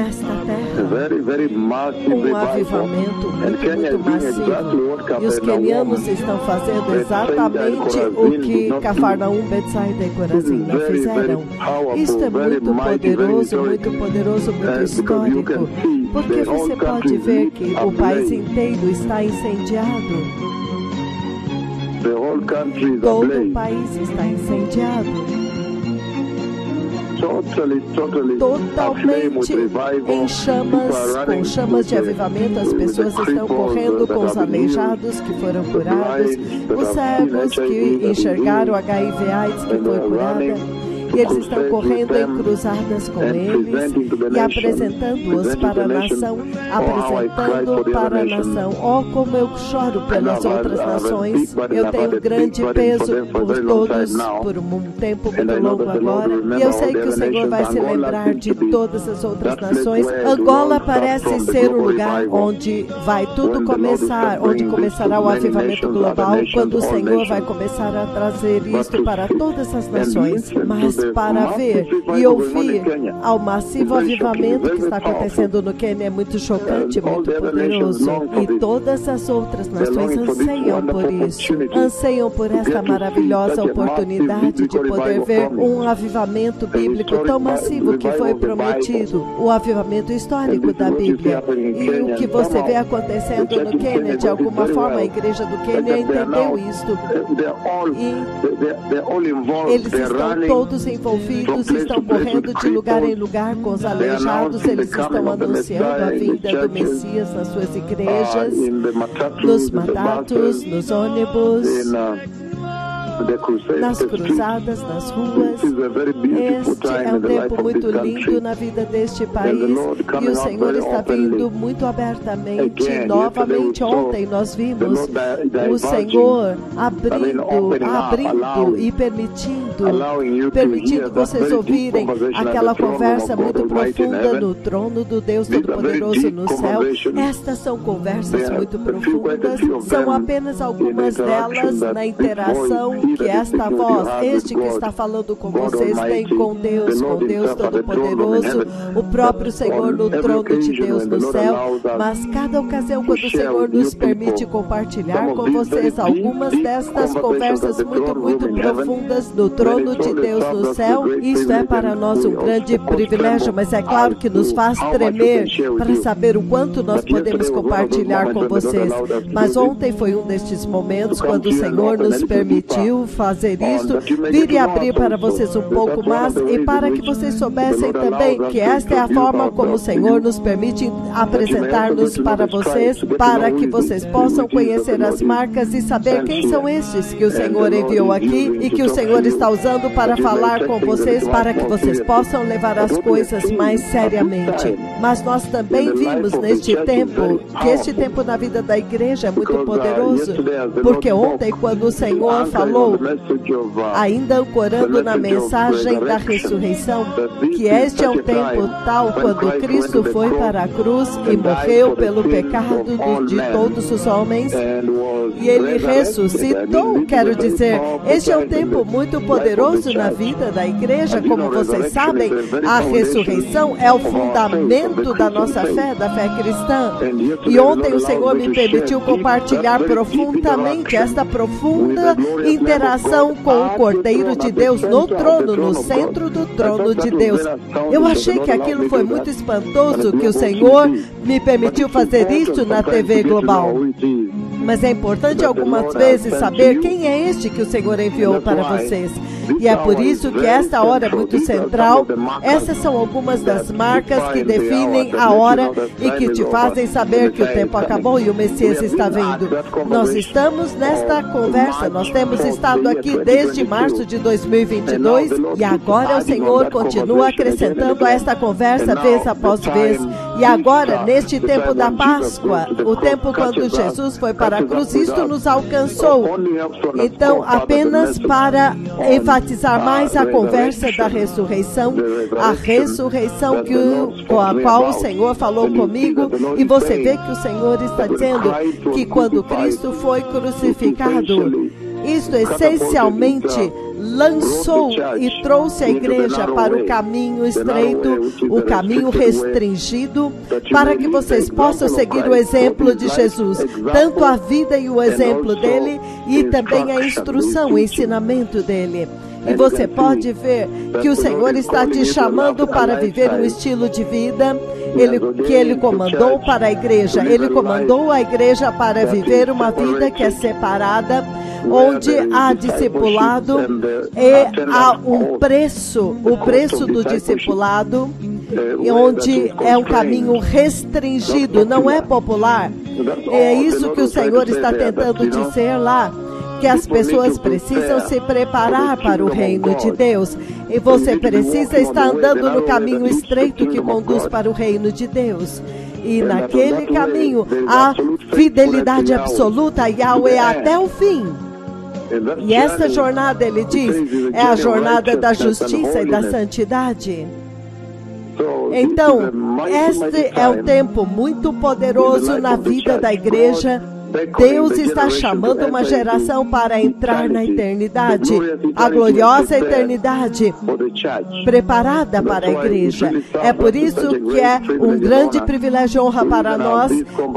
nesta terra um avivamento muito massivo. E os quenianos estão fazendo exatamente o que Cafarnaum, Betsaida e Corazim não fizeram. Isto é muito poderoso, muito histórico, porque você pode ver que o país inteiro está incendiado. Todo o país está incendiado. Totalmente em chamas, com chamas de avivamento. As pessoas estão correndo com os aleijados que foram curados, os cegos que enxergaram HIV/AIDS que foi curada. E eles estão correndo em cruzadas com eles e apresentando-os para a nação, Oh, como eu choro pelas outras nações. Eu tenho grande peso por todos, por um tempo muito longo agora. E eu sei que o Senhor vai se lembrar de todas as outras nações. Angola parece ser o lugar onde vai tudo começar, onde começará o avivamento global, quando o Senhor vai começar a trazer isto para todas as nações. Mas para ver e ouvir ao massivo avivamento que está acontecendo no Quênia é muito chocante, muito poderoso. E todas as outras nações anseiam por isso, anseiam por esta maravilhosa oportunidade de poder ver um avivamento bíblico tão massivo que foi prometido, o avivamento histórico da Bíblia. E o que você vê acontecendo no Quênia, de alguma forma a igreja do Quênia entendeu isto. E eles estão todos envolvidos, estão correndo de lugar em lugar com os aleijados, eles estão anunciando a vinda do Messias nas suas igrejas, nos mandatos, nos ônibus, nas cruzadas, nas ruas. Este é um tempo muito lindo na vida deste país e o Senhor está vindo muito abertamente. Novamente, ontem nós vimos o Senhor abrindo e permitindo vocês ouvirem aquela conversa muito profunda no trono do Deus Todo-Poderoso no céu. Estas são conversas muito profundas, são apenas algumas delas na interação que esta voz, este que está falando com vocês, tem com Deus Todo-Poderoso, o próprio Senhor no trono de Deus no céu. Mas cada ocasião, quando o Senhor nos permite compartilhar com vocês algumas destas conversas muito profundas do trono de Deus no céu, isto é para nós um grande privilégio, mas é claro que nos faz tremer para saber o quanto nós podemos compartilhar com vocês. Mas ontem foi um destes momentos quando o Senhor nos permitiu fazer isso, vir e abrir para vocês um pouco mais e para que vocês soubessem também que esta é a forma como o Senhor nos permite apresentar-nos para vocês, para que vocês possam conhecer as marcas e saber quem são estes que o Senhor enviou aqui e que o Senhor está usando para falar com vocês, para que vocês possam levar as coisas mais seriamente. Mas nós também vimos neste tempo que este tempo na vida da igreja é muito poderoso, porque ontem, quando o Senhor falou, ainda ancorando na mensagem da ressurreição, que este é um tempo tal quando Cristo foi para a cruz e morreu pelo pecado de todos os homens e Ele ressuscitou. Quero dizer, este é um tempo muito poderoso na vida da igreja. Como vocês sabem, a ressurreição é o fundamento da nossa fé, da fé cristã. E ontem o Senhor me permitiu compartilhar profundamente esta profunda interação com o Cordeiro de Deus no trono, no centro do trono de Deus. Eu achei que aquilo foi muito espantoso, que o Senhor me permitiu fazer isso na TV Global. Mas é importante algumas vezes saber quem é este que o Senhor enviou para vocês. E é por isso que esta hora é muito central. Essas são algumas das marcas que definem a hora e que te fazem saber que o tempo acabou e o Messias está vindo. Nós estamos nesta conversa, nós temos estado aqui desde março de 2022 e agora o Senhor continua acrescentando a esta conversa vez após vez. E agora, neste tempo da Páscoa, o tempo quando Jesus foi para a cruz, isto nos alcançou. Então, apenas para enfatizar mais a conversa da ressurreição, a ressurreição com a qual o Senhor falou comigo, e você vê que o Senhor está dizendo que quando Cristo foi crucificado, isto essencialmente lançou e trouxe a igreja para o caminho estreito, o caminho restringido, para que vocês possam seguir o exemplo de Jesus, tanto a vida e o exemplo dele, e também a instrução, o ensinamento dele. E você pode ver que o Senhor está te chamando para viver um estilo de vida que Ele comandou para a igreja. Ele comandou a igreja para viver uma vida que é separada, onde há discipulado e há um preço, o preço do discipulado, onde é um caminho restringido, não é popular. É isso que o Senhor está tentando dizer lá, que as pessoas precisam se preparar para o reino de Deus. E você precisa estar andando no caminho estreito que conduz para o reino de Deus. E naquele caminho, há fidelidade absoluta a Yahweh até o fim. E essa jornada, ele diz, é a jornada da justiça e da santidade. Então, este é um tempo muito poderoso na vida da igreja. Deus está chamando uma geração para entrar na eternidade, a gloriosa eternidade, preparada para a igreja. É por isso que é um grande privilégio e honra para nós,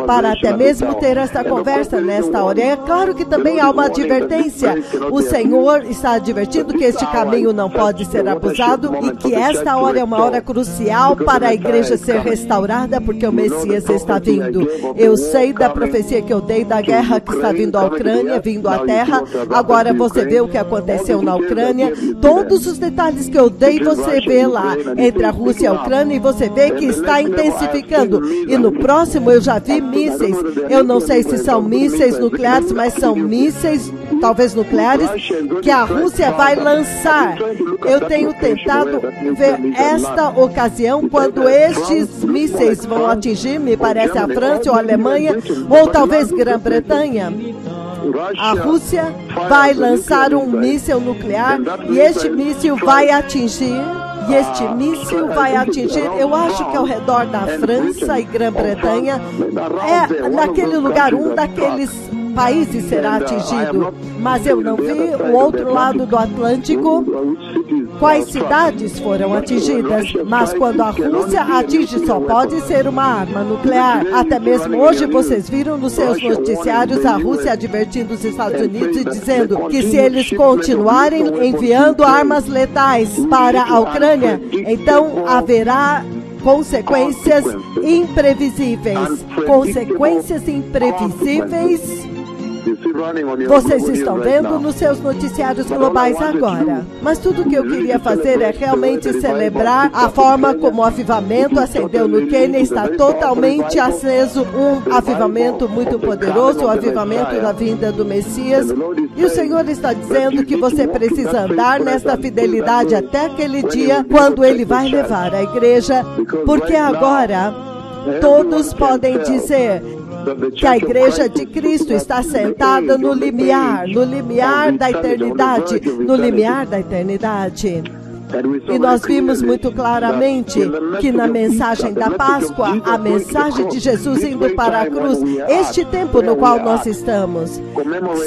para até mesmo ter esta conversa nesta hora. É claro que também há uma advertência. O Senhor está advertindo que este caminho não pode ser abusado e que esta hora é uma hora crucial para a igreja ser restaurada, porque o Messias está vindo. Eu sei da profecia que eu dei da guerra que está vindo à Ucrânia, vindo à terra. Agora você vê o que aconteceu na Ucrânia. Todos os detalhes que eu dei, você vê lá, entre a Rússia e a Ucrânia, e você vê que está intensificando. E no próximo eu já vi mísseis. Eu não sei se são mísseis nucleares, mas são mísseis, talvez nucleares, que a Rússia vai lançar. Eu tenho tentado ver esta ocasião, quando estes mísseis vão atingir, me parece, a França ou a Alemanha, ou talvez Grã-Bretanha. A Rússia vai lançar um míssil nuclear e este míssil vai atingir. Eu acho que ao redor da França e Grã-Bretanha, naquele lugar, um daqueles países será atingido. Mas eu não vi o outro lado do Atlântico quais cidades foram atingidas. Mas quando a Rússia atinge, só pode ser uma arma nuclear. Até mesmo hoje vocês viram nos seus noticiários a Rússia advertindo os Estados Unidos e dizendo que se eles continuarem enviando armas letais para a Ucrânia, então haverá consequências imprevisíveis. Consequências imprevisíveis. Vocês estão vendo nos seus noticiários globais agora. Mas tudo que eu queria fazer é realmente celebrar a forma como o avivamento acendeu no Quênia. Está totalmente aceso, um avivamento muito poderoso, o avivamento da vinda do Messias. E o Senhor está dizendo que você precisa andar nesta fidelidade até aquele dia, quando Ele vai levar a igreja. Porque agora todos podem dizer que a igreja de Cristo está sentada no limiar da eternidade, no limiar da eternidade. E nós vimos muito claramente que na mensagem da Páscoa, a mensagem de Jesus indo para a cruz, este tempo no qual nós estamos,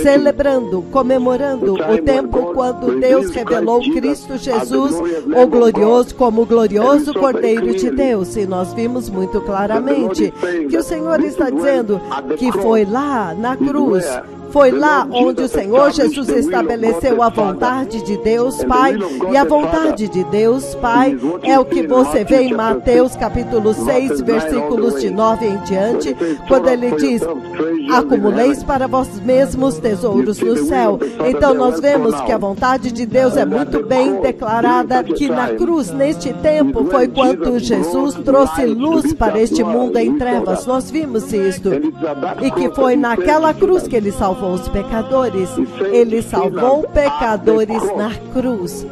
celebrando, comemorando o tempo quando Deus revelou Cristo Jesus, o glorioso, como o glorioso Cordeiro de Deus. E nós vimos muito claramente que o Senhor está dizendo que foi lá na cruz, foi lá onde o Senhor Jesus estabeleceu a vontade de Deus Pai, e a vontade de Deus Pai é o que você vê em Mateus capítulo 6, versículos de 9 em diante, quando ele diz: acumuleis para vós mesmos tesouros no céu. Então nós vemos que a vontade de Deus é muito bem declarada, que na cruz, neste tempo, foi quando Jesus trouxe luz para este mundo em trevas. Nós vimos isto. E que foi naquela cruz que Ele salvou os pecadores. Ele salvou pecadores na cruz.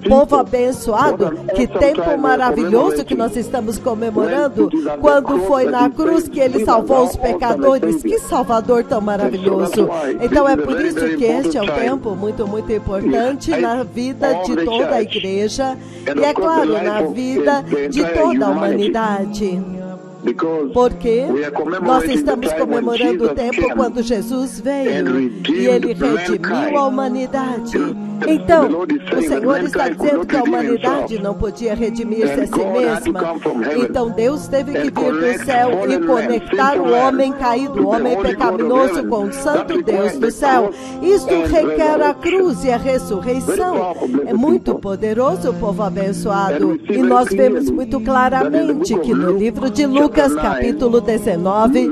Povo abençoado, que tempo maravilhoso que nós estamos comemorando, quando foi na cruz que Ele salvou os pecadores. Que Salvador tão maravilhoso. Então é por isso que este é um tempo muito, muito importante na vida de toda a igreja e, é claro, na vida de toda a humanidade. Porque nós estamos comemorando o tempo quando Jesus veio e Ele redimiu a humanidade. Então, o Senhor está dizendo que a humanidade não podia redimir-se a si mesma. Então, Deus teve que vir do céu e conectar o homem caído, o homem pecaminoso com o Santo Deus do céu. Isto requer a cruz e a ressurreição. É muito poderoso, povo abençoado. E nós vemos muito claramente que no livro de Lucas, capítulo 19,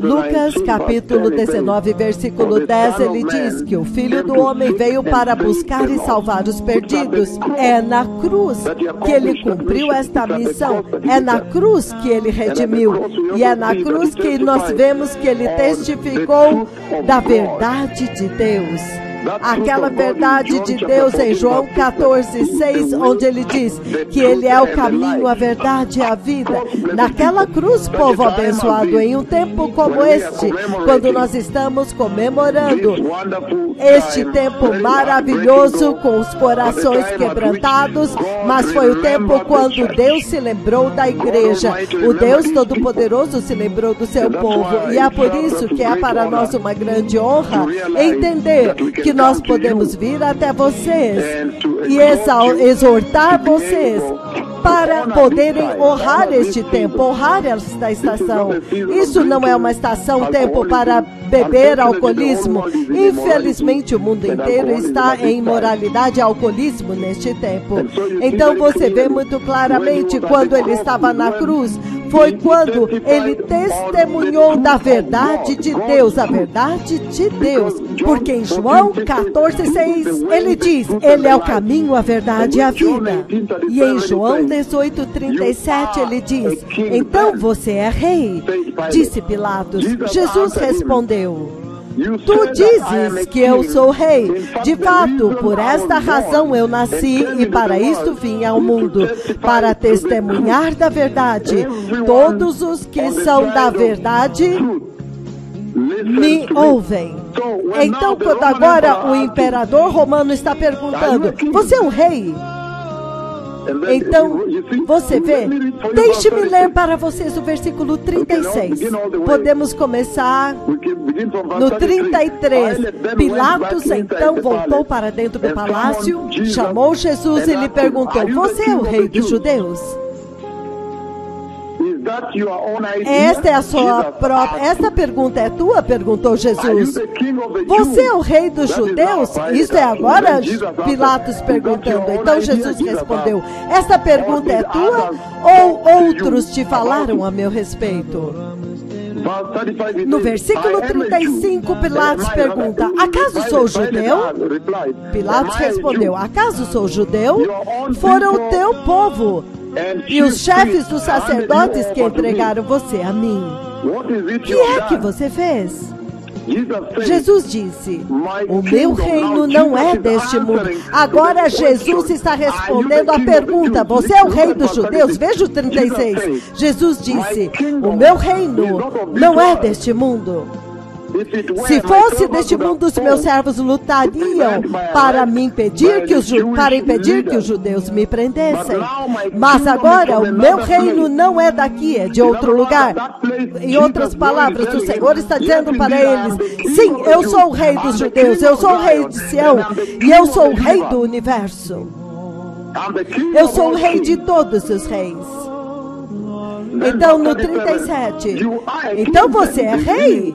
Lucas, capítulo 19, versículo 10, ele diz que o Filho do Homem veio para buscar e salvar os perdidos. É na cruz que ele cumpriu esta missão. É na cruz que ele redimiu. E é na cruz que nós vemos que ele testificou da verdade de Deus. Aquela verdade de Deus em João 14:6, onde ele diz que ele é o caminho, a verdade e a vida. Naquela cruz, povo abençoado, em um tempo como este, quando nós estamos comemorando este tempo maravilhoso com os corações quebrantados, mas foi o tempo quando Deus se lembrou da igreja. O Deus Todo-Poderoso se lembrou do seu povo, e é por isso que é para nós uma grande honra entender que nós podemos vir até vocês e exortar vocês para poderem honrar este tempo, honrar esta estação. Isso não é uma estação, tempo para beber alcoolismo. Infelizmente, o mundo inteiro está em imoralidade e alcoolismo neste tempo. Então, você vê muito claramente quando ele estava na cruz, foi quando ele testemunhou da verdade de Deus, a verdade de Deus. Porque em João 14:6, ele diz, ele é o caminho, a verdade e a vida. E em João 18:37, ele diz, então você é rei, disse Pilatos. Jesus respondeu, tu dizes que eu sou rei. De fato, por esta razão eu nasci e para isto vim ao mundo, para testemunhar da verdade. Todos os que são da verdade me ouvem. Então, quando agora o imperador romano está perguntando, você é um rei? Então, você vê, deixe-me ler para vocês o versículo 36. Podemos começar no 33. Pilatos então voltou para dentro do palácio, chamou Jesus e lhe perguntou, você é o rei dos judeus? Esta é a sua própria. Esta pergunta é tua? Perguntou Jesus. Você é o rei dos judeus? Isto é agora Pilatos perguntando. Então Jesus respondeu, esta pergunta é tua ou outros te falaram a meu respeito? No versículo 35, Pilatos pergunta, acaso sou judeu? Pilatos respondeu, acaso sou judeu? Foram o teu povo e os chefes dos sacerdotes que entregaram você a mim. O que é que você fez? Jesus disse, o meu reino não é deste mundo. Agora Jesus está respondendo a pergunta, você é o rei dos judeus? Veja o 36. Jesus disse, o meu reino não é deste mundo. Se fosse deste mundo, os meus servos lutariam para impedir que os judeus me prendessem. Mas agora o meu reino não é daqui, é de outro lugar. Em outras palavras, o Senhor está dizendo para eles, sim, eu sou o rei dos judeus, eu sou o rei de Sião e eu sou o rei do universo. Eu sou o rei de todos os reis. Então, no 37, então você é rei?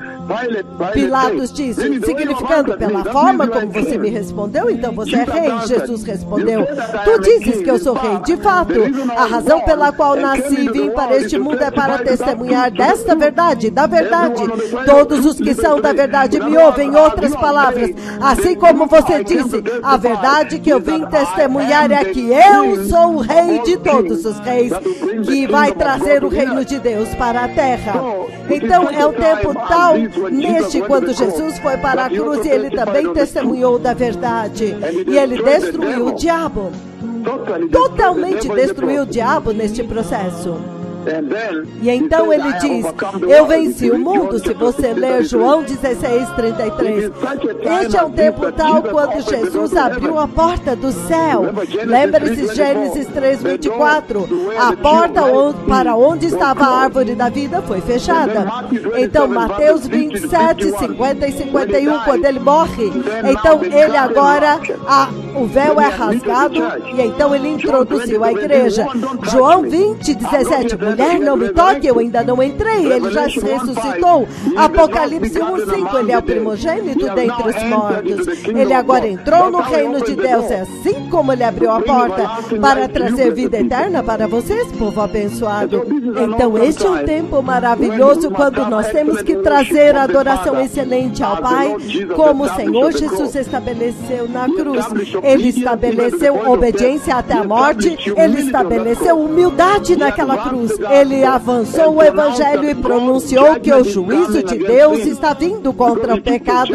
Pilatos disse, significando pela forma como você me respondeu, então você é rei. Jesus respondeu, tu dizes que eu sou rei. De fato, a razão pela qual nasci e vim para este mundo é para testemunhar desta verdade, da verdade. Todos os que são da verdade me ouvem. Em outras palavras, assim como você disse, a verdade que eu vim testemunhar é que eu sou o rei de todos os reis, que vai trazer o reino de Deus para a terra. Então é um tempo tal neste quando Jesus foi para a cruz e ele também testemunhou da verdade e ele destruiu o diabo. Totalmente destruiu o diabo neste processo. E então ele diz, eu venci o mundo. Se você ler João 16:33, este é um tempo tal quando Jesus abriu a porta do céu. Lembra-se de Gênesis 3:24, a porta para onde estava a árvore da vida foi fechada. Então Mateus 27:50 e 51, quando ele morre, então ele agora o véu é rasgado e então ele introduziu a igreja. João 20:17, mulher, não me toque, eu ainda não entrei, ele já se ressuscitou. Apocalipse 1:5, ele é o primogênito dentre os mortos. Ele agora entrou no reino de Deus, é assim como ele abriu a porta para trazer vida eterna para vocês, povo abençoado. Então este é um tempo maravilhoso quando nós temos que trazer a adoração excelente ao Pai, como o Senhor Jesus estabeleceu na cruz. Ele estabeleceu obediência até a morte, ele estabeleceu humildade naquela cruz. Ele avançou o evangelho e pronunciou que o juízo de Deus está vindo contra o pecado,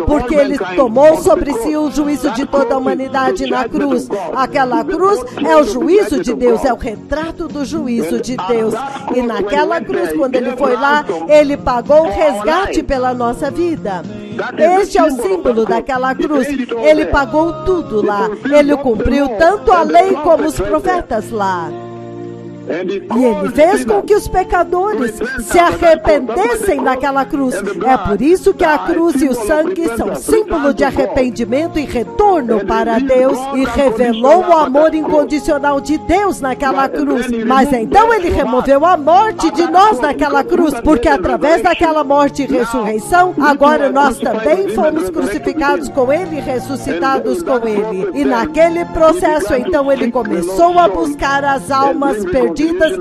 porque ele tomou sobre si o juízo de toda a humanidade na cruz. Aquela cruz é o juízo de Deus, é o retrato do juízo de Deus. E naquela cruz, quando ele foi lá, ele pagou o resgate pela nossa vida. Este é o símbolo daquela cruz. Ele pagou tudo lá. Ele cumpriu tanto a lei como os profetas lá. E ele fez com que os pecadores se arrependessem naquela cruz. É por isso que a cruz e o sangue são símbolo de arrependimento e retorno para Deus. E revelou o amor incondicional de Deus naquela cruz. Mas então ele removeu a morte de nós naquela cruz, porque através daquela morte e ressurreição, agora nós também fomos crucificados com ele e ressuscitados com ele. E naquele processo então ele começou a buscar as almas perdidas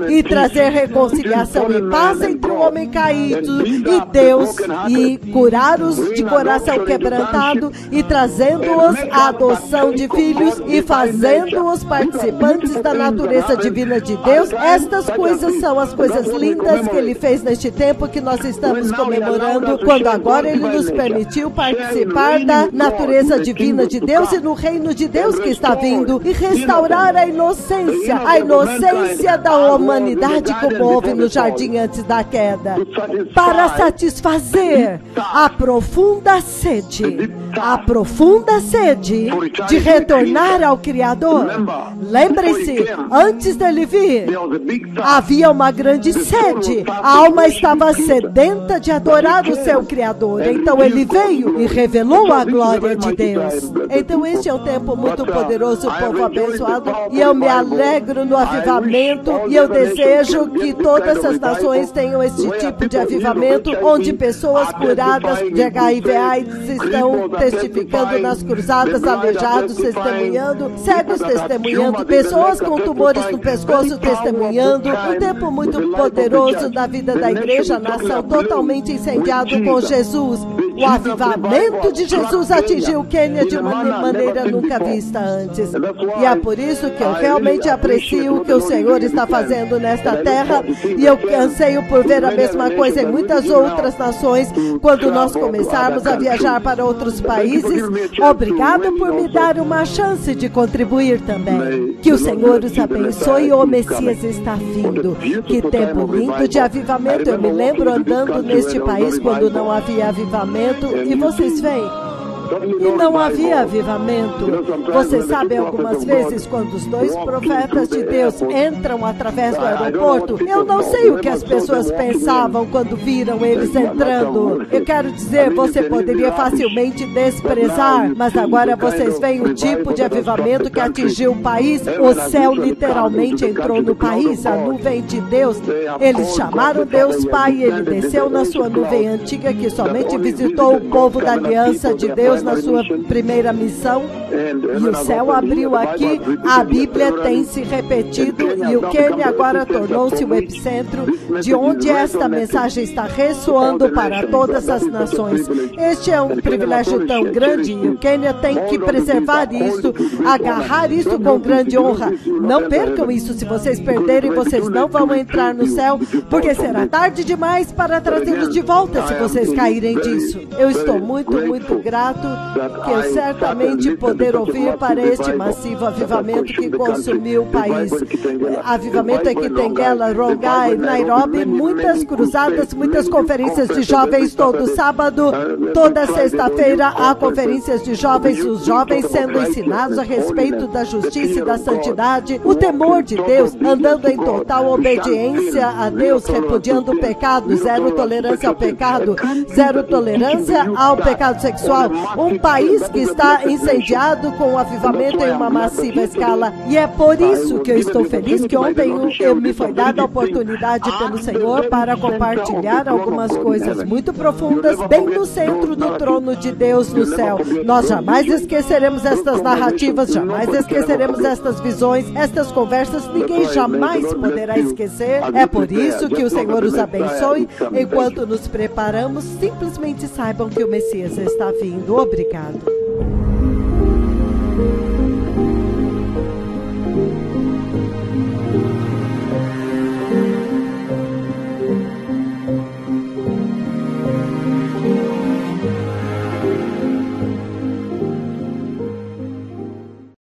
e trazer reconciliação e paz entre o homem caído e Deus, e curar-os de coração quebrantado e trazendo-os à adoção de filhos e fazendo-os participantes da natureza divina de Deus. Estas coisas são as coisas lindas que ele fez neste tempo que nós estamos comemorando, quando agora ele nos permitiu participar da natureza divina de Deus e no reino de Deus que está vindo, e restaurar a inocência da humanidade como houve no jardim antes da queda, para satisfazer a profunda sede de retornar ao Criador. Lembre-se, antes dele vir, havia uma grande sede. A alma estava sedenta de adorar o seu Criador. Então ele veio e revelou a glória de Deus. Então este é um tempo muito poderoso, povo abençoado, e eu me alegro no avivamento, e eu desejo que todas as nações tenham esse tipo de avivamento, onde pessoas curadas de HIV/AIDS estão testificando nas cruzadas, aleijados testemunhando, cegos testemunhando, pessoas com tumores no pescoço testemunhando. Um tempo muito poderoso da vida da igreja, a nação totalmente incendiado com Jesus. O avivamento de Jesus atingiu o Quênia de uma maneira nunca vista antes. E é por isso que eu realmente aprecio o que o Senhor está fazendo nesta terra, e eu anseio por ver a mesma coisa em muitas outras nações quando nós começarmos a viajar para outros países. Obrigado por me dar uma chance de contribuir também. Que o Senhor os abençoe. O Messias está vindo. Que tempo lindo de avivamento. Eu me lembro andando neste país quando não havia avivamento, e vocês veem, e não havia avivamento. Vocês sabem, algumas vezes, quando os dois profetas de Deus entram através do aeroporto, eu não sei o que as pessoas pensavam quando viram eles entrando. Eu quero dizer, você poderia facilmente desprezar, mas agora vocês veem o tipo de avivamento que atingiu o país. O céu literalmente entrou no país, a nuvem de Deus. Eles chamaram Deus Pai, e ele desceu na sua nuvem antiga, que somente visitou o povo da aliança de Deus na sua primeira missão, e o céu abriu aqui. A Bíblia tem se repetido, e o Quênia agora tornou-se o epicentro de onde esta mensagem está ressoando para todas as nações. Este é um privilégio tão grande, e o Quênia tem que preservar isso, agarrar isso com grande honra. Não percam isso. Se vocês perderem, vocês não vão entrar no céu, porque será tarde demais para trazê-los de volta se vocês caírem disso. Eu estou muito grato que eu certamente poder ouvir para este massivo avivamento que consumiu o país. Avivamento é que tem Guela, Rongai, Nairobi, muitas cruzadas, muitas conferências de jovens todo sábado, toda sexta-feira há conferências de jovens, os jovens sendo ensinados a respeito da justiça e da santidade, o temor de Deus, andando em total obediência a Deus, repudiando o pecado, zero tolerância ao pecado, zero tolerância ao pecado sexual. Um país que está incendiado com o avivamento em uma massiva escala. E é por isso que eu estou feliz que ontem me foi dada a oportunidade pelo Senhor para compartilhar algumas coisas muito profundas bem no centro do trono de Deus no céu. Nós jamais esqueceremos estas narrativas, jamais esqueceremos estas visões, estas conversas, ninguém jamais poderá esquecer. É por isso que o Senhor os abençoe. Enquanto nos preparamos, simplesmente saibam que o Messias está vindo. Obrigado.